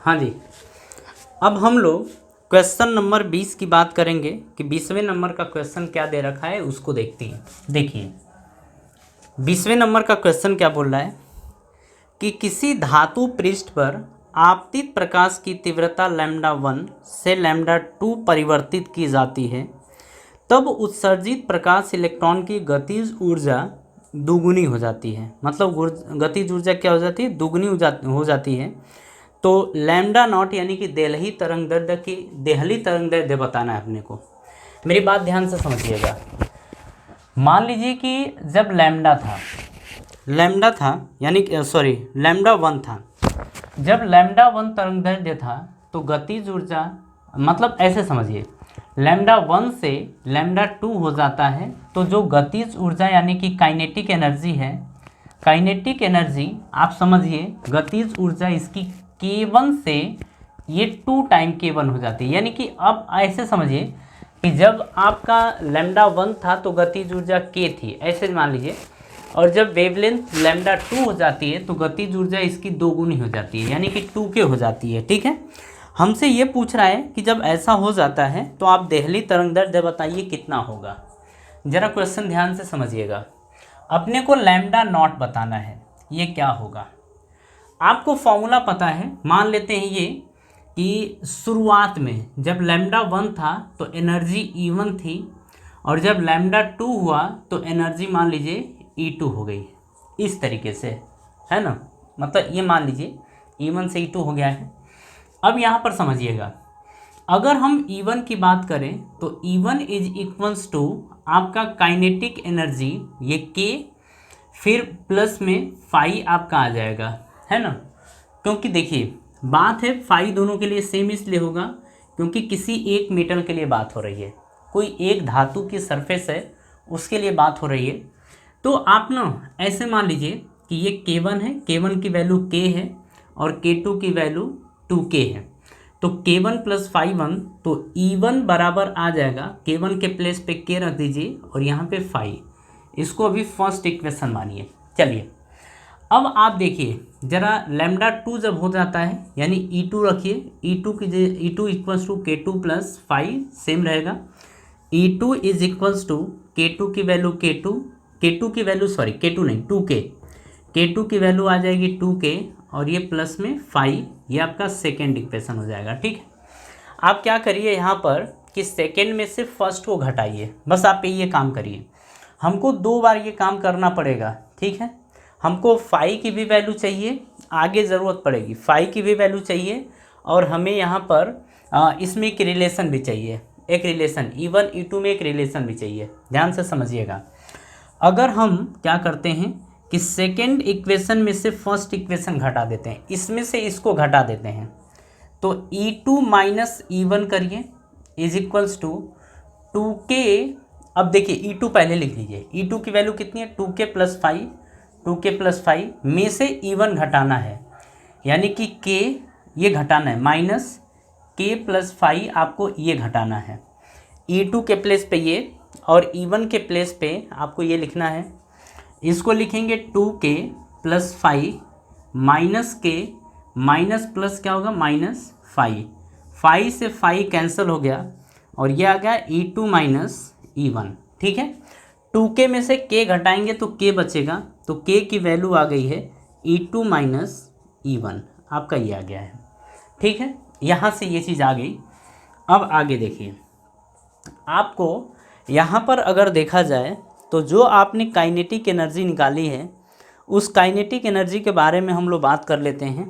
हाँ जी, अब हम लोग क्वेश्चन नंबर 20 की बात करेंगे कि 20वें नंबर का क्वेश्चन क्या दे रखा है उसको देखते हैं। देखिए 20वें नंबर का क्वेश्चन क्या बोल रहा है कि किसी धातु पृष्ठ पर आपतित प्रकाश की तीव्रता λ1 से λ2 परिवर्तित की जाती है, तब उत्सर्जित प्रकाश इलेक्ट्रॉन की गतिज ऊर्जा दुगुनी हो जाती है। मतलब गतिज ऊर्जा क्या हो जाती है? दुगुनी हो जाती है। तो λ0 यानी कि देहली तरंग दैर्ध्य बताना है अपने को। मेरी बात ध्यान से समझिएगा। मान लीजिए कि जब लैम्डा था यानी λ1 था, जब λ1 तरंग दैर्ध्य था तो गतिज ऊर्जा, मतलब ऐसे समझिए, λ1 से λ2 हो जाता है तो जो गतिज ऊर्जा यानी कि काइनेटिक एनर्जी है, काइनेटिक एनर्जी आप समझिए, गतिज ऊर्जा इसकी K1 से ये 2 टाइम K1 हो जाती है। यानी कि अब ऐसे समझिए कि जब आपका λ1 था तो गतिज ऊर्जा K थी, ऐसे मान लीजिए, और जब वेवलेंथ λ2 हो जाती है तो गतिज ऊर्जा इसकी दोगुनी हो जाती है, यानी कि 2K हो जाती है। ठीक है, हमसे ये पूछ रहा है कि जब ऐसा हो जाता है तो आप देहली तरंग दैर्ध्य बताइए कितना होगा। जरा क्वेश्चन ध्यान से समझिएगा। अपने को λ0 बताना है, ये क्या होगा। आपको फॉर्मूला पता है, मान लेते हैं ये कि शुरुआत में जब λ1 था तो एनर्जी E1 थी, और जब λ2 हुआ तो एनर्जी मान लीजिए E2 हो गई। इस तरीके से है ना, मतलब ये मान लीजिए E1 से E2 हो गया है। अब यहाँ पर समझिएगा, अगर हम E1 की बात करें तो E1 इज इक्वल्स टू आपका काइनेटिक एनर्जी ये K, फिर प्लस में फाई आपका आ जाएगा, है ना। क्योंकि देखिए बात है फाई दोनों के लिए सेम इसलिए होगा क्योंकि किसी एक मेटल के लिए बात हो रही है, कोई एक धातु की सरफेस है उसके लिए बात हो रही है। तो आप ना ऐसे मान लीजिए कि ये K1 है, K1 की वैल्यू K है और K2 की वैल्यू 2K है। तो K1 प्लस फाई 1, तो E1 बराबर आ जाएगा, K1 के प्लेस पे K रख दीजिए और यहाँ पे फाई, इसको अभी फर्स्ट इक्वेशन मानिए। चलिए अब आप देखिए जरा λ2 जब हो जाता है यानी E2 रखिए, E2 equals to K2 plus phi same रहेगा। E2 is equals to K2 की वैल्यू K2 की वैल्यू K2 नहीं 2K, K2 की वैल्यू आ जाएगी 2K और ये प्लस में फाई, ये आपका सेकेंड इक्वेशन हो जाएगा। ठीक है, आप क्या करिए यहाँ पर कि सेकेंड में से फर्स्ट को घटाइए, बस आप ये काम करिए। हमको 2 बार ये काम करना पड़ेगा। ठीक है, हमको फाई की भी वैल्यू चाहिए, आगे ज़रूरत पड़ेगी, फाई की भी वैल्यू चाहिए, और हमें यहाँ पर इसमें एक रिलेशन भी चाहिए, एक रिलेशन E1 E2 में एक रिलेशन भी चाहिए। ध्यान से समझिएगा। अगर हम क्या करते हैं कि सेकेंड इक्वेशन में से फर्स्ट इक्वेशन घटा देते हैं, इसमें से इसको घटा देते हैं, तो E2 माइनस E1 करिए इज इक्वल्स टू 2K। अब देखिए E2 पहले लिख लीजिए, E2 की वैल्यू कितनी है 2K plus five, 2K plus five में से E1 घटाना है, यानी कि K ये घटाना है, माइनस K प्लस फाइव आपको ये घटाना है। E2 के प्लेस पे ये और E1 के प्लेस पे आपको ये लिखना है। इसको लिखेंगे 2K plus five minus K, minus plus क्या होगा माइनस फाइव, फाइव से फाइव कैंसिल हो गया और ये आ गया E2 माइनस E1। ठीक है, 2K में से K घटाएंगे तो K बचेगा, तो K की वैल्यू आ गई है E2 माइनस E1, आपका ये आ गया है। ठीक है, यहाँ से ये चीज़ आ गई। अब आगे देखिए, आपको यहाँ पर अगर देखा जाए तो जो आपने काइनेटिक एनर्जी निकाली है उस काइनेटिक एनर्जी के बारे में हम लोग बात कर लेते हैं,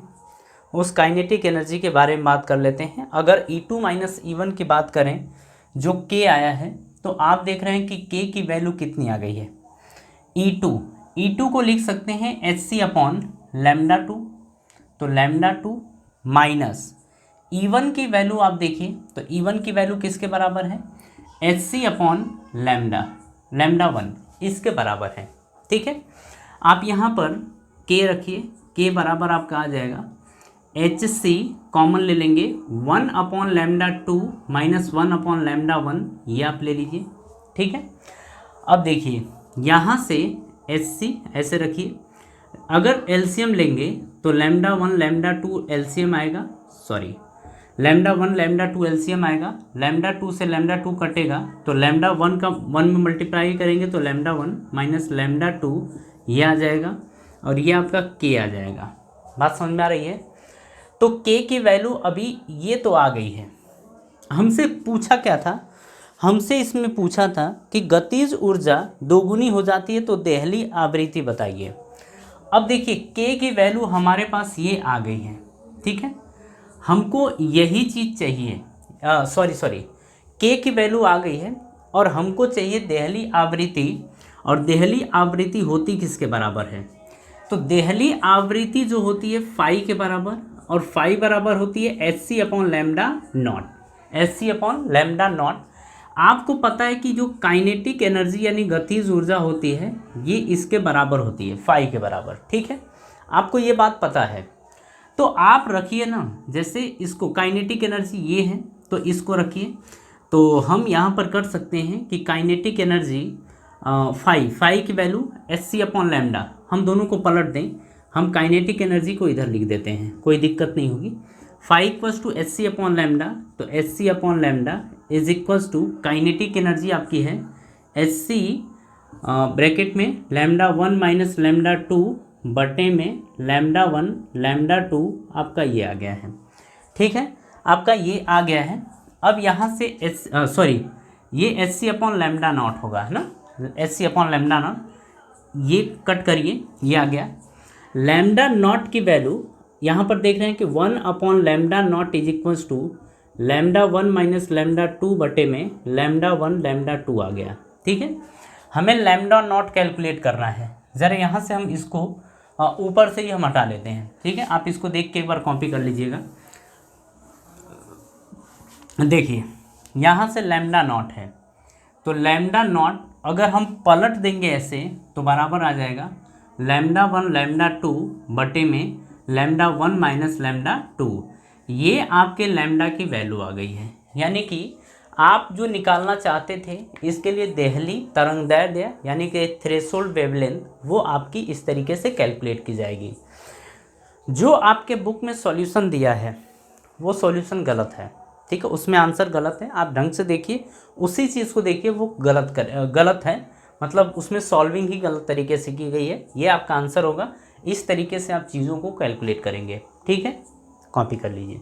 उस काइनेटिक एनर्जी के बारे में बात कर लेते हैं। अगर E2 माइनस E1 की बात करें जो K आया है, तो आप देख रहे हैं कि K की वैल्यू कितनी आ गई है E2 को लिख सकते हैं Hc अपॉन λ2, तो λ2 माइनस E1 की वैल्यू आप देखिए तो E1 की वैल्यू किसके बराबर है Hc अपॉन λ1 इसके बराबर है। ठीक है, आप यहाँ पर K रखिए, K बराबर आपका आ जाएगा Hc कॉमन ले लेंगे 1 अपॉन λ2 माइनस 1 अपॉन λ1, ये आप ले लीजिए। ठीक है, अब देखिए यहाँ से Hc ऐसे रखिए, अगर एलसीएम लेंगे तो लैम्डा 1 लैम्डा 2 एलसीएम आएगा, सॉरी लैम्डा 1 लैम्डा 2 एलसीएम आएगा, लैम्डा 2 से लैम्डा 2 कटेगा तो लैम्डा 1 का 1 में मल्टीप्लाई करेंगे तो लैम्डा 1 माइनस लैम्डा 2 ये आ जाएगा और ये आपका के आ जाएगा। बात समझ में आ रही है? तो के की वैल्यू अभी ये तो आ गई है। हमसे पूछा क्या था, हमसे इसमें पूछा था कि गतिज ऊर्जा दोगुनी हो जाती है तो देहली आवृत्ति बताइए। अब देखिए के की वैल्यू हमारे पास ये आ गई है, ठीक है, हमको यही चीज़ चाहिए, सॉरी के की वैल्यू आ गई है और हमको चाहिए देहली आवृत्ति। और देहली आवृत्ति होती किसके बराबर है? तो देहली आवृत्ति जो होती है फाई के बराबर, और फाई बराबर होती है H C upon lambda naught, H C upon lambda naught. आपको पता है कि जो काइनेटिक एनर्जी यानी गतिज ऊर्जा होती है ये इसके बराबर होती है, फाई के बराबर, ठीक है, आपको ये बात पता है। तो आप रखिए ना, जैसे इसको काइनेटिक एनर्जी ये है तो इसको रखिए, तो हम यहाँ पर कर सकते हैं कि काइनेटिक एनर्जी फाई की value H C upon lambda, हम दोनों को पलट दें, हम काइनेटिक एनर्जी को इधर लिख देते हैं, कोई दिक्कत नहीं होगी। Phi equals to H C upon lambda, तो H C upon lambda is equals to kinetic energy आपकी है एच सी ब्रैकेट में लैम्डा 1 माइनस लैम्डा 2 बटे में लैम्डा 1 लैम्डा 2, आपका ये आ गया है, ठीक है, आपका ये आ गया है। अब यहाँ से ये H C upon lambda naught होगा, है ना, H C upon lambda naught, ये कट करिए, ये आ गया। लैम्डा नॉट की वैल्यू यहाँ पर देख रहे हैं कि 1 upon lambda naught is equals to lambda 1 minus lambda 2 बटे में लैम्डा 1 लैम्डा 2 आ गया, ठीक है। हमें लैम्डा नॉट कैलकुलेट करना है, ज़रा यहाँ से हम इसको ऊपर से ही हम हटा लेते हैं, ठीक है, आप इसको देख के एक बार कॉपी कर लीजिएगा। देखिए यहाँ से लैम्डा नॉट है, तो लैम्डा नॉट अगर हम पलट देंगे ऐसे तो बराबर आ जाएगा लैम्डा 1 लैम्डा 2 बटे में लैम्डा 1 माइनस लैम्डा 2, ये आपके लैम्डा की वैल्यू आ गई है। यानी कि आप जो निकालना चाहते थे इसके लिए देहली तरंगदैर्ध्य यानी कि थ्रेशोल्ड वेवलेंथ, वो आपकी इस तरीके से कैलकुलेट की जाएगी। जो आपके बुक में सॉल्यूशन दिया है वो सॉल्यूशन गलत है, ठीक है, उसमें आंसर गलत है, आप ढंग से देखिए, उसी चीज़ को देखिए, वो गलत है, मतलब उसमें सॉल्विंग ही गलत तरीके से की गई है, ये आपका आंसर होगा। इस तरीके से आप चीज़ों को कैलकुलेट करेंगे, ठीक है, कॉपी कर लीजिए।